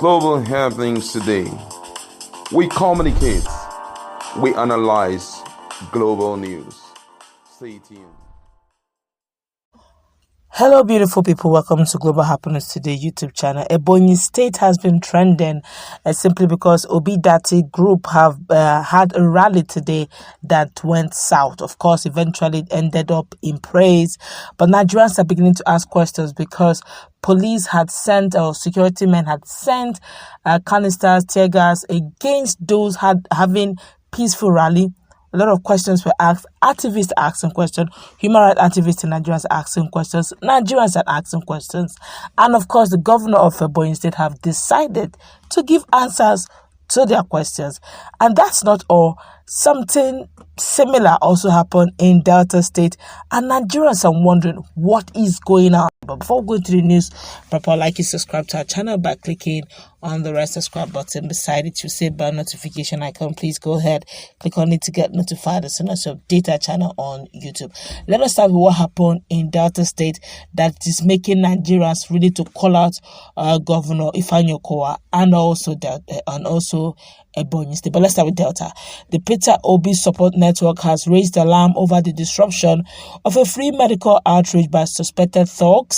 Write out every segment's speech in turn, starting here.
global happenings today. We communicate, we analyze global news. Stay tuned. Hello, beautiful people. Welcome to Global Happiness Today YouTube channel. Ebonyi State has been trending simply because OBIedient group have had a rally today that went south. Of course, eventually it ended up in praise, but Nigerians are beginning to ask questions because police had sent, or security men had sent canisters, tear gas against those having peaceful rally. A lot of questions were asked. Activists asking questions. Human rights activists in Nigeria are asking questions. Nigerians are asking questions. And of course, the governor of Ebonyi State have decided to give answers to their questions. And that's not all. Something similar also happened in Delta State. And Nigerians are wondering what is going on. But before we go to the news, proper like and subscribe to our channel by clicking on the red subscribe button beside it. You see bell notification icon. Please go ahead, click on it to get notified as soon as you update our channel on YouTube. Let us start with what happened in Delta State that is making Nigerians ready to call out Governor Ebonyi Okowa and also Ebonyi State. But let's start with Delta. The PeterObi support network has raised alarm over the disruption of a free medical outreach by suspected thugs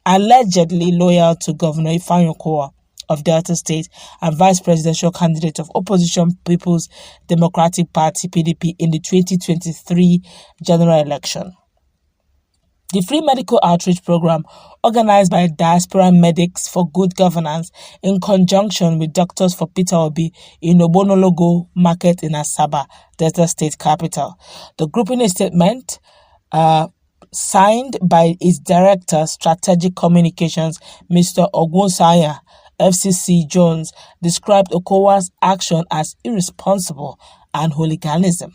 allegedly loyal to Governor Ebonyi Okowa of Delta State and vice presidential candidate of opposition People's Democratic Party (PDP) in the 2023 general election. The free medical outreach program, organized by Diaspora Medics for Good Governance in conjunction with Doctors for PeterObi in Obonologo Market in Asaba, Delta State capital. The group, in a statement signed by its director, Strategic Communications, Mr. Ogunsanya, FCC Jones, described Okowa's action as irresponsible and hooliganism.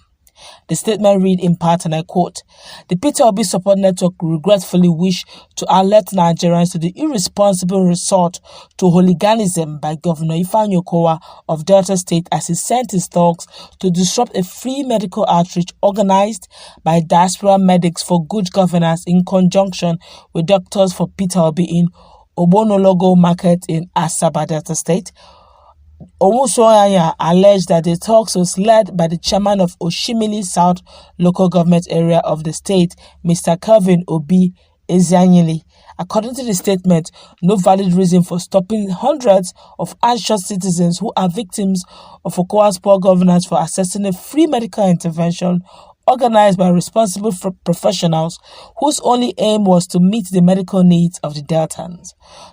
The statement read in part, and I quote, "The PeterObi support network regretfully wish to alert Nigerians to the irresponsible resort to hooliganism by Governor Ebonyi Okowa of Delta State as he sent his thugs to disrupt a free medical outreach organized by Diaspora Medics for Good Governance in conjunction with Doctors for PeterObi in Obonologo Market in Asaba, Delta State." Omusoanya alleged that the talks was led by the chairman of Oshimili South local government area of the state, Mr. Obi. According to the statement, no valid reason for stopping hundreds of anxious citizens who are victims of Okowa's poor governance for accessing a free medical intervention organized by responsible professionals whose only aim was to meet the medical needs of the Deltans.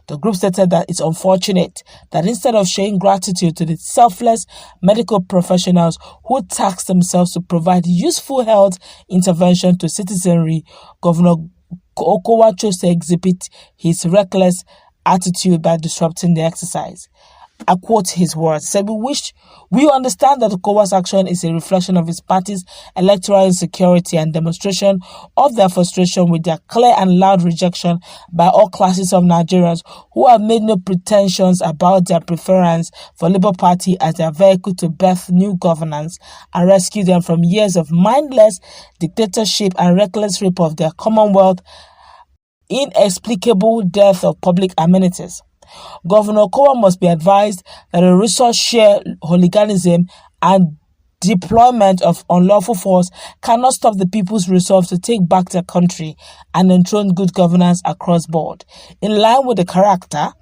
The group stated that it's unfortunate that instead of showing gratitude to the selfless medical professionals who tasked themselves to provide useful health intervention to citizenry, Governor Okowa chose to exhibit his reckless attitude by disrupting the exercise. I quote his words, said, "We understand that Okowa's action is a reflection of his party's electoral insecurity and demonstration of their frustration with their clear and loud rejection by all classes of Nigerians who have made no pretensions about their preference for Labour Party as their vehicle to birth new governance and rescue them from years of mindless dictatorship and reckless rape of their Commonwealth, inexplicable death of public amenities. Governor Okowa must be advised that a resource-share hooliganism and deployment of unlawful force cannot stop the people's resolve to take back their country and enthrone good governance across board. In line with the character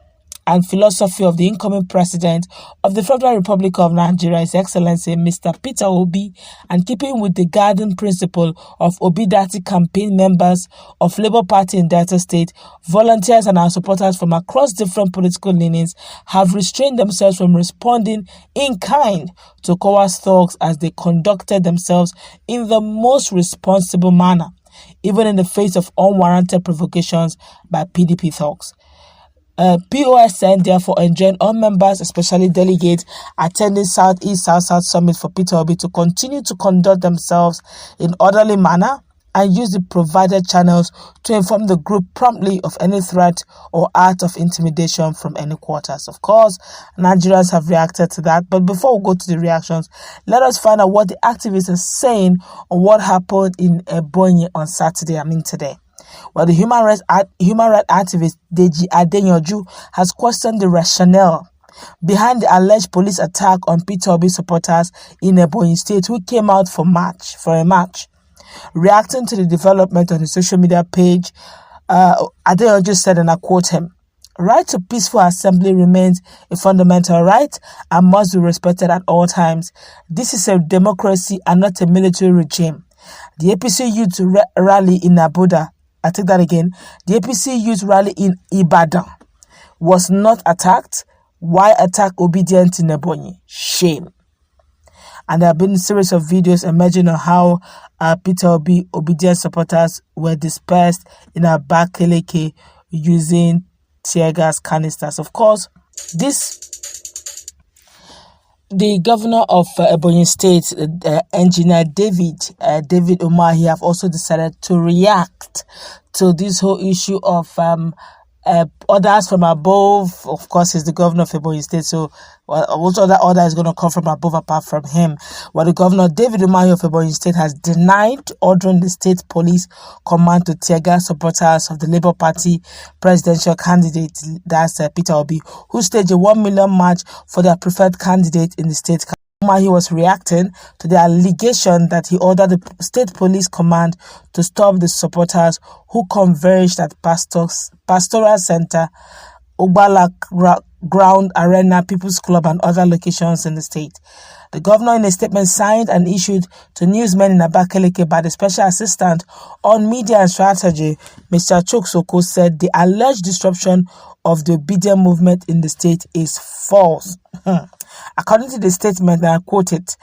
and philosophy of the incoming president of the Federal Republic of Nigeria, His Excellency Mr. PeterObi, and keeping with the guiding principle of OBIedient campaign members of Labour Party in Delta State, volunteers and our supporters from across different political leanings have restrained themselves from responding in kind to Okowa's thugs as they conducted themselves in the most responsible manner, even in the face of unwarranted provocations by PDP thugs. POSN therefore enjoined all members, especially delegates attending Southeast South-South Summit for PeterObi, to continue to conduct themselves in orderly manner and use the provided channels to inform the group promptly of any threat or act of intimidation from any quarters. Of course, Nigerians have reacted to that, but before we go to the reactions, let us find out what the activists are saying on what happened in Ebonyi on Saturday, today. Well, the human rights activist Deji Adeyanju has questioned the rationale behind the alleged police attack on PeterObi supporters in Ebonyi State who came out for a march. Reacting to the development on his social media page, Adeyanju said, and I quote him, "Right to peaceful assembly remains a fundamental right and must be respected at all times. This is a democracy and not a military regime. The APC youth rally in Abuja," I take that again, "the APC youth rally in Ibadan was not attacked. Why attack Obedient in Ebonyi? Shame." And there have been a series of videos emerging on how PeterObi Obedient supporters were dispersed in Abakaliki using tear gas canisters. Of course, the governor of Ebonyi State, engineer Gov.Umahi, have also decided to react to this whole issue of orders from above. Of course, he's the governor of Ebonyi State, so what other order is going to come from above apart from him? Well, the governor, Gov.Umahi of Ebonyi State, has denied ordering the state police command to tear gas supporters of the Labour Party presidential candidate, that's PeterObi, who staged a 1 million march for their preferred candidate in the state. Umahi was reacting to the allegation that he ordered the state police command to stop the supporters who converged at Pastoral Center, Ogbala Ground, Arena, People's Club, and other locations in the state. The governor, in a statement signed and issued to newsmen in Abakaliki by the Special Assistant on Media and Strategy, Mr. Choksoko, said the alleged disruption of the obedient movement in the state is false. According to the statement, and I quote it,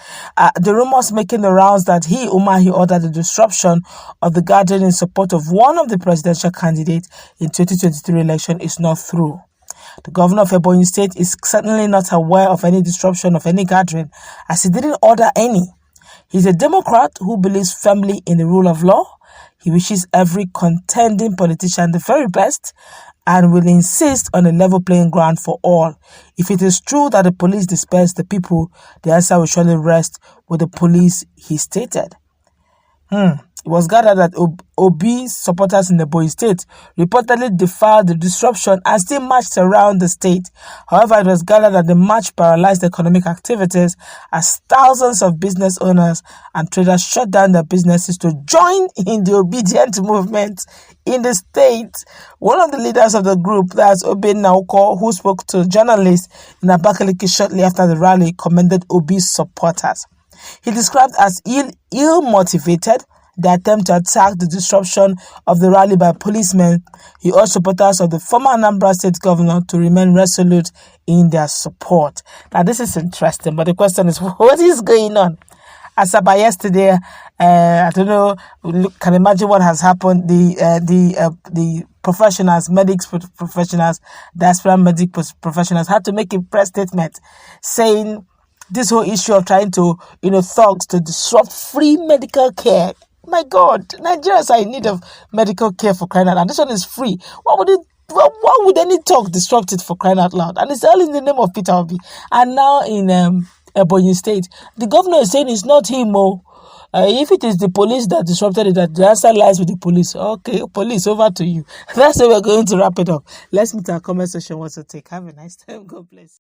the rumors making the rounds that Umahi ordered the disruption of the gathering in support of one of the presidential candidates in 2023 election is not true. The governor of Ebonyi State is certainly not aware of any disruption of any gathering, as he didn't order any. He's a Democrat who believes firmly in the rule of law. He wishes every contending politician the very best and will insist on a level playing ground for all. If it is true that the police dispersed the people, the answer will surely rest with the police, he stated. It was gathered that Obi supporters in the Ebonyi State reportedly defied the disruption and still marched around the state. However, it was gathered that the march paralyzed economic activities as thousands of business owners and traders shut down their businesses to join in the obedient movement in the state. One of the leaders of the group, that's Obi Nauko, who spoke to journalists in Abakaliki shortly after the rally, commended Obi's supporters. He described as ill-motivated the attempt to attack the disruption of the rally by policemen. He urged supporters of the former Anambra State governor to remain resolute in their support. Now, this is interesting, but the question is, what is going on? As about yesterday, I don't know, can imagine what has happened. The professionals, medics professionals, diaspora medic professionals had to make a press statement saying this whole issue of trying to, thugs to disrupt free medical care. My God, Nigerians are in need of medical care, for crying out loud. And this one is free. Why would any talk disrupt it, for crying out loud? And it's all in the name of PeterObi. And now in Ebonyi State, the governor is saying it's not him. If it is the police that disrupted it, that the answer lies with the police. Okay, police, over to you. That's how we're going to wrap it up. Let's meet our comment section. What's your take? Have a nice time. God bless.